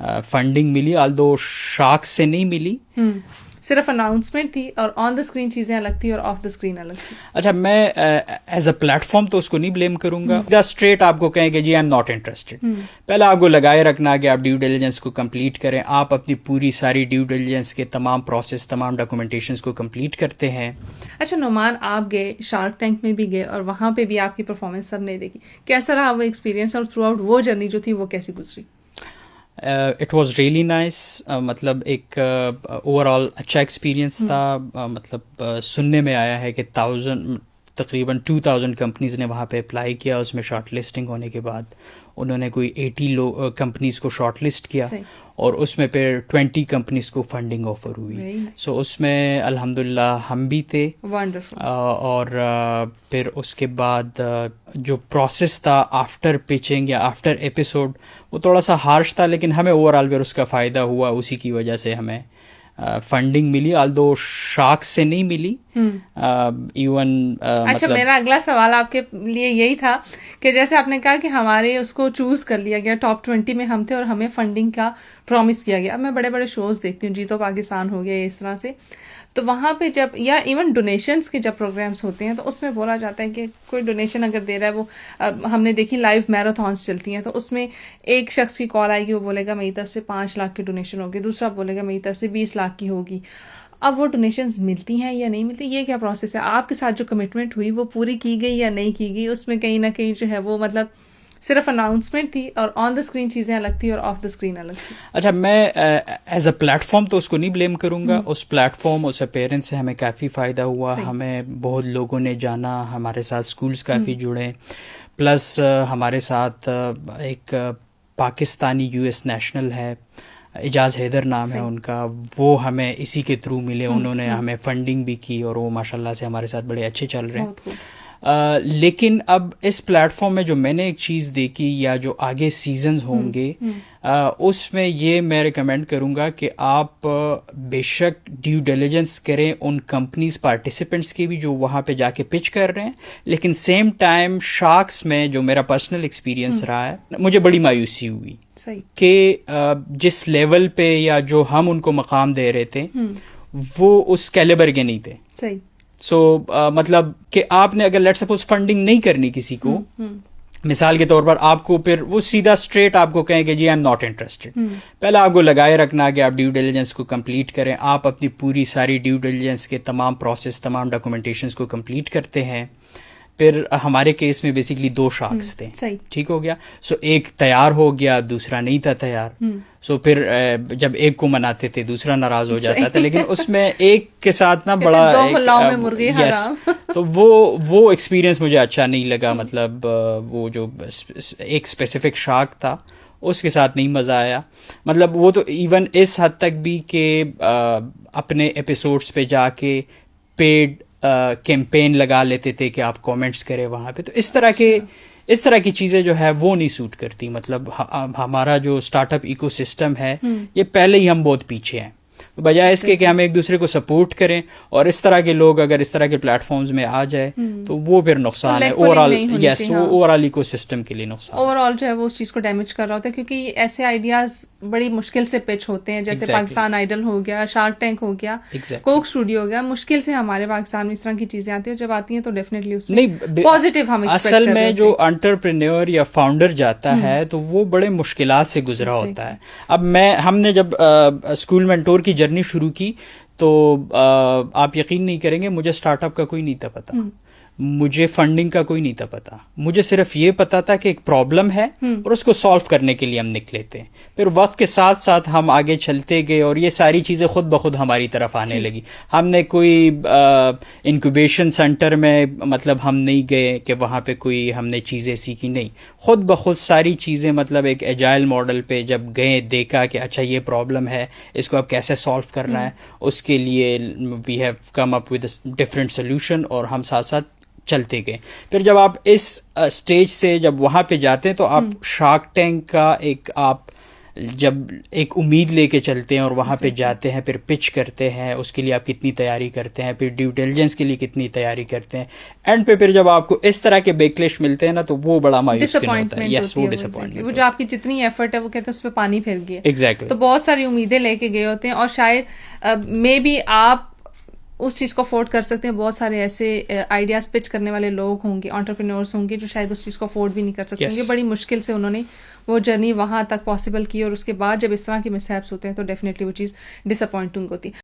Funding मिली, although shark से नहीं मिली। सिर्फ अनाउंसमेंट थी और ऑन द स्क्रीन चीजें अलग थी और ऑफ द स्क्रीन अलग थी। अच्छा, मैं एज अ प्लेटफॉर्म तो उसको नहीं ब्लेम करूंगा। द स्ट्रेट आपको कहें कि जी आई एम नॉट इंटरेस्टेड, पहले आपको लगाए रखना कि आप ड्यू डिलिजेंस को कंप्लीट करें। आप अपनी पूरी सारी ड्यू डिलिजेंस के तमाम प्रोसेस, तमाम डॉक्यूमेंटेशंस को कंप्लीट करते हैं। अच्छा नुमान, आप गए शार्क टैंक में भी गए और वहां पे भी आपकी परफॉर्मेंस सब नहीं देखी, कैसा रहा वो एक्सपीरियंस और थ्रू आउट वो जर्नी जो थी वो कैसी गुजरी? It was really nice. मतलब एक ओवरऑल अच्छा एक्सपीरियंस था। सुनने में आया है कि तकरीबन 2000 कंपनीज़ ने वहाँ पे अप्लाई किया। उसमें शॉर्ट लिस्टिंग होने के बाद उन्होंने कोई 80 कंपनीज़ को शॉर्ट लिस्ट किया और उसमें फिर 20 कंपनीज़ को फंडिंग ऑफर हुई। सो उसमें अल्हम्दुलिल्लाह हम भी थे। और फिर उसके बाद जो प्रोसेस था आफ्टर पिचिंग या आफ्टर एपिसोड वो थोड़ा सा हार्श था, लेकिन हमें ओवरऑल फिर उसका फ़ायदा हुआ। उसी की वजह से हमें फंडिंग मिली, ऑल्दो शार्क से नहीं मिली इवन। अच्छा, मेरा अगला सवाल आपके लिए यही था कि जैसे आपने कहा कि हमारे उसको चूज कर लिया गया, टॉप 20 में हम थे और हमें फंडिंग का प्रॉमिस किया गया। अब मैं बड़े बड़े शोज देखती हूँ, जी तो पाकिस्तान हो गया इस तरह से, तो वहाँ पे जब या इवन डोनेशंस के जब प्रोग्राम्स होते हैं तो उसमें बोला जाता है कि कोई डोनेशन अगर दे रहा है, वो हमने देखी लाइव मैराथॉन्स चलती हैं तो उसमें एक शख्स की कॉल आएगी, वो बोलेगा मेरी तरफ से 5 लाख की डोनेशन होगी, दूसरा बोलेगा मेरी तरफ से 20 लाख की होगी। अब वो डोनेशंस मिलती हैं या नहीं मिलती, ये क्या प्रोसेस है? आपके साथ जो कमिटमेंट हुई वो पूरी की गई या नहीं की गई? उसमें कहीं ना कहीं जो है वो मतलब सिर्फ अनाउंसमेंट थी और ऑन द स्क्रीन चीज़ें अलग थी और ऑफ द स्क्रीन अलग थी। अच्छा, मैं एज अ प्लेटफॉर्म तो उसको नहीं ब्लेम करूंगा। उस प्लेटफॉर्म, उस अपीयरेंस से हमें काफ़ी फ़ायदा हुआ। हमें बहुत लोगों ने जाना, हमारे साथ स्कूल्स काफ़ी जुड़े, प्लस हमारे साथ एक पाकिस्तानी US नेशनल है, एजाज हैदर नाम है उनका, वो हमें इसी के थ्रू मिले। उन्होंने हमें फंडिंग भी की और वो माशाल्लाह से हमारे साथ बड़े अच्छे चल रहे हैं। लेकिन अब इस प्लेटफॉर्म में जो मैंने एक चीज़ देखी या जो आगे सीजन्स होंगे उसमें ये मैं रिकमेंड करूँगा कि आप बेशक ड्यू डिलिजेंस करें उन कंपनीज पार्टिसिपेंट्स की भी जो वहाँ पे जाके पिच कर रहे हैं, लेकिन सेम टाइम शार्क्स में जो मेरा पर्सनल एक्सपीरियंस रहा है, मुझे बड़ी मायूसी हुई कि जिस लेवल पे या जो हम उनको मकाम दे रहे थे वो उस कैलिबर के नहीं थे। सो मतलब कि आपने अगर लेट्स सपोज फंडिंग नहीं करनी किसी को, मिसाल के तौर पर आपको फिर वो सीधा स्ट्रेट आपको कहें कि जी आई एम नॉट इंटरेस्टेड, पहले आपको लगाए रखना कि आप ड्यू डिलिजेंस को कंप्लीट करें। आप अपनी पूरी सारी ड्यू डिलिजेंस के तमाम प्रोसेस, तमाम डॉक्यूमेंटेशंस को कंप्लीट करते हैं। फिर हमारे केस में बेसिकली 2 शार्क्स थे, ठीक हो गया। सो एक तैयार हो गया, दूसरा नहीं था तैयार। सो फिर जब एक को मनाते थे दूसरा नाराज हो जाता था, लेकिन उसमें एक के साथ ना बड़ा यस तो वो एक्सपीरियंस मुझे अच्छा नहीं लगा। मतलब वो जो एक स्पेसिफिक शार्क था उसके साथ नहीं मज़ा आया। मतलब वो तो इवन इस हद तक भी कि अपने एपिसोड्स पे जाके पेड कैंपेन लगा लेते थे कि आप कमेंट्स करें वहाँ पे। तो इस तरह की चीज़ें जो है वो नहीं सूट करती। मतलब हमारा जो स्टार्टअप इकोसिस्टम है ये पहले ही हम बहुत पीछे हैं, बजाय इसके कि हम एक दूसरे को सपोर्ट करें। और इस तरह के लोग अगर इस तरह के प्लेटफॉर्म्स में आ जाए तो वो फिर नुकसान है ओवरऑल। यस, वो ओवरऑल इकोसिस्टम के लिए नुकसान, ओवरऑल जो है वो उस चीज़ को डैमेज कर रहा होता है, क्योंकि ऐसे आइडियाज बड़ी मुश्किल से पिच होते हैं। जैसे पाकिस्तान आइडल हो गया, शार्क टैंक हो गया, कोक स्टूडियो हो गया, मुश्किल से हमारे पाकिस्तान में इस तरह की चीजें आती है। जब आती हैं तो डेफिनेटली उससे पॉजिटिव हम एक्सपेक्ट असल में जो एंटरप्रेन्योर या फाउंडर जाता है तो वो बड़े मुश्किलात से गुजरा होता है। अब हमने जब स्कूल मेंटोर की जर्नी शुरू की तो आप यकीन नहीं करेंगे, मुझे स्टार्टअप का कोई नहीं था पता, मुझे फंडिंग का कोई नहीं था पता। मुझे सिर्फ ये पता था कि एक प्रॉब्लम है और उसको सॉल्व करने के लिए हम निकले थे। फिर वक्त के साथ साथ हम आगे चलते गए और ये सारी चीज़ें खुद ब खुद हमारी तरफ आने लगी। हमने कोई इंक्यूबेशन सेंटर में मतलब हम नहीं गए कि वहाँ पे कोई हमने चीज़ें सीखी, नहीं, खुद ब खुद सारी चीज़ें मतलब एक एजाइल मॉडल पे जब गए, देखा कि अच्छा ये प्रॉब्लम है, इसको अब कैसे सॉल्व करना है, उसके लिए we have come up with different solution और हम साथ साथ चलते गए। फिर जब आप इस स्टेज से जब वहाँ पे जाते हैं तो आप शार्क टैंक का एक आप जब एक उम्मीद लेके चलते हैं और वहाँ पे जाते हैं, फिर पिच करते हैं, उसके लिए आप कितनी तैयारी करते हैं, फिर ड्यू डिलिजेंस के लिए कितनी तैयारी करते हैं, एंड पे फिर जब आपको इस तरह के बैकलिश मिलते हैं ना, तो वो बड़ा मायूस होता है। यस, वो डिसअपॉइंटमेंट, वो जो आपकी जितनी एफर्ट है वो कहते हैं उस पर पानी फिर गया। एग्जैक्टली। तो बहुत सारी उम्मीदें लेके गए होते हैं और शायद मे बी आप उस चीज़ को अफोर्ड कर सकते हैं। बहुत सारे ऐसे आइडियाज पिच करने वाले लोग होंगे, एंटरप्रेन्योर्स होंगे जो शायद उस चीज़ को अफोर्ड भी नहीं कर सकते होंगे। बड़ी मुश्किल से उन्होंने वो जर्नी वहाँ तक पॉसिबल की और उसके बाद जब इस तरह के मिसहैप्स होते हैं तो डेफिनेटली वो चीज़ डिसअपॉइंटिंग होती है।